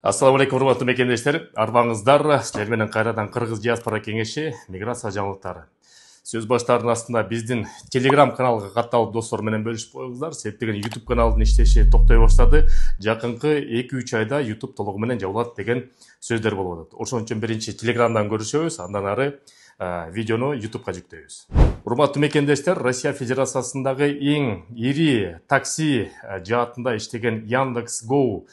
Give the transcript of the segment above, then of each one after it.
Ассаламу алейкум, урматтуу мекендештер. Арбаңыздар, силер менен кайрадан Кыргыз диаспора кеңеши миграция жаңылыктары. Сөз баштарынын астында биздин Telegram каналга катталып достор менен бөлүшүп коюңуздар. Себеп YouTube каналдын иштеши токтой баштады. Жакынкы 2-3 айда YouTube толугу менен жабылат деген сөздөр болуп атат. Ошон үчүн биринчи Telegramдан көрүшөбүз, андан ары видеону YouTubeга жүктөйбүз. Урматтуу мекендештер, Россия Федерациясындагы эң ири такси жаатында иштеген Яндекс.Го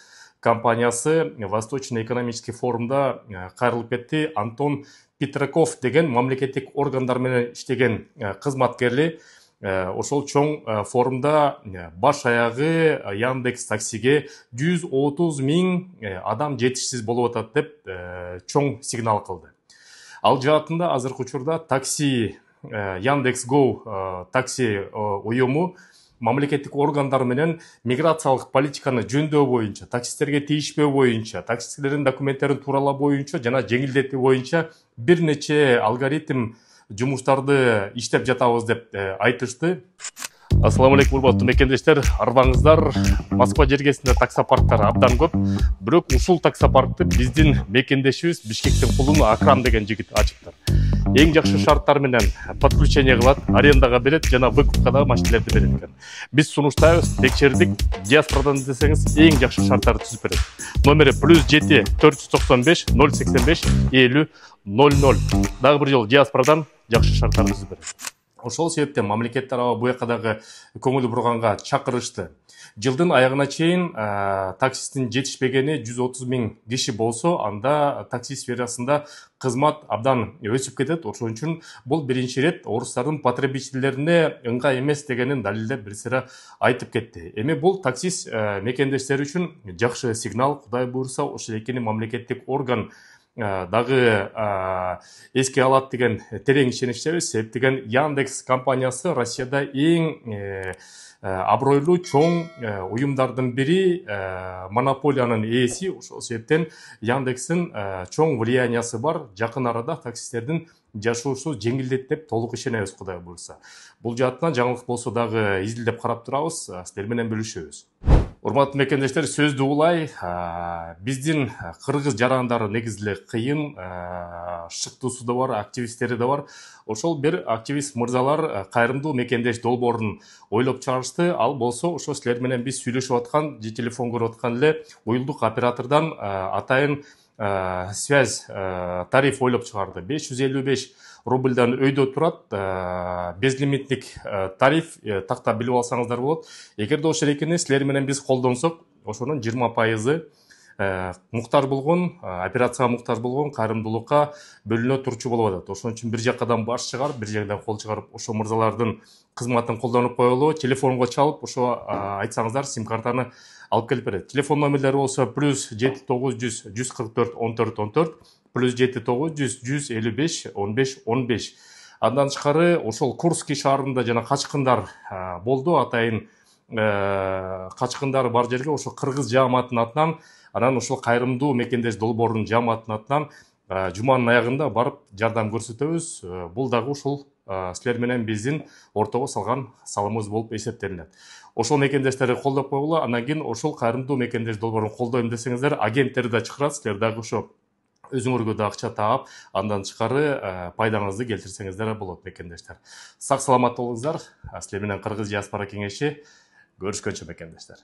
компаниясы Восточный экономический форумда кайрылып кетти. Антон Петраков деген мамлекеттик органдар менен иштеген кызматкерли ошол чоң форумда баш аягы Яндекс таксиге 130 000 адам жетишсиз болуп атат деп чоң сигнал кылды. Ал жаатында азыркы учурда такси Яндекс.Го такси уюму мамлекеттик органдар менен миграциялык политиканы жөндөө боюнча, таксисттерге тийишпөө боюнча, таксисттердин документтерин тууралоо боюнча жана жеңилдетүү боюнча бир нече алгоритм жумуштарды иштеп жатабыз деп айтышты. Ассаламу алейкум, урматтуу мекендештер. Арбаңыздар, Москва жергесинде таксопарктар абдан көп. Бирок ушул таксопаркты биздин мекендешибиз Бишкектин кулуну Акрам деген жигит ачыптыр. Эң жакшы шарттар менен подключение кылат, арендага берет жана выкупка да машиналерди берет экен. Биз сунуштайбыз, текшердик, диаспорадан десеңиз эң жакшы шарттарды түзүп берет. Номери +7 495 085 50 00. Дагы бир жолу диаспорадан жакшы шарттарды түзүп берет. Ошол себептен мамлекеттер аба бу жака дагы көңүл бурганга чакырышты. Жылдын аягына чейин таксисттин жетишпегени 130 000 киши болсо, анда такси сферасында кызмат абдан өсүп кетет. Ошон үчүн бул биринчи ирет орустардын потребительдерине ыңгай эмес дегенин далилдеп бир сыйра айтып кетти. Эми бул таксис мекендештери үчүн жакшы сигнал. Кудай буйруса, ошол экени мамлекеттик орган дагы эске алат деген терең ишеничтебиз. Себеп деген Яндекс компаниясы Россияда эң абройлуу чоң уюмдардын бири, монополиянын ээси. Ошол себептен Яндекстин чоң влияниясы бар. Жакын арада таксистердин жашоосу жеңилдет деп толук ишенебиз, Кудай буйруса. Бул жаатынан жаңылык болсо дагы изилдеп карап турабыз, силер менен бөлүшөбүз. Урматтуу мекендештер, сөздү улай, биздин кыргыз жарандары негизли кыйын, шыктуусу да бар, активисттери да бар. Ошол бир активист мырзалар кайрымдуу мекендеш долбоорун ойлоп чыгарышты. Ал болсо ошо силер менен биз сүйлөшүп аткан, же телефон көрүп аткан эле уюлдук оператордон атайын связь тариф ойлоп чыгарды. 555 рубльдан өйдө турат, безлимиттик тариф, такта билип алсаңыздар болот. Эгерде ошол экени силер менен биз колдонсок, ошонун 20% муктаж болгон, операцияга муктаж болгон кайрымдуулукка бөлүнө турчу болуп атат. Ошон үчүн бир жакадан баш чыгарып, бир жактан кол чыгарып, ошо мырзалардын кызматын колдонуп коелу. Телефонго чалып, ошо айтсаңыздар, сим картаны алып келип берет. Телефон номерлери болсо +7 900 144 14 14, +7 900 155 15 15. Андан тышкары ошол Курский шаарында жана качкындар болду. Атайын качкындар бар жерге ошо кыргыз жааматынын атынан, анан ошол кайрымдуу мекендеш долбоорунун жааматынын атынан жуманын аягында барып жардам көрсөтөбүз. Бул дагы ушул силер менен биздин ортого салган салымыбыз болуп эсептелинет. Ошол мекендештерди колдоп койгула, анан кийин ошол кайрымдуу мекендеш долбоорун колдойм десеңиздер, агенттер да чакырат, силер дагы ошо өзүңөргө да акча таап, андан тышкары пайдаңызды келтирсеңиздер болот мекендештер. Сак саламат болуңуздар. Силер менен Кыргыз диаспора кеңеши. Görüşкөнчө мекендештер.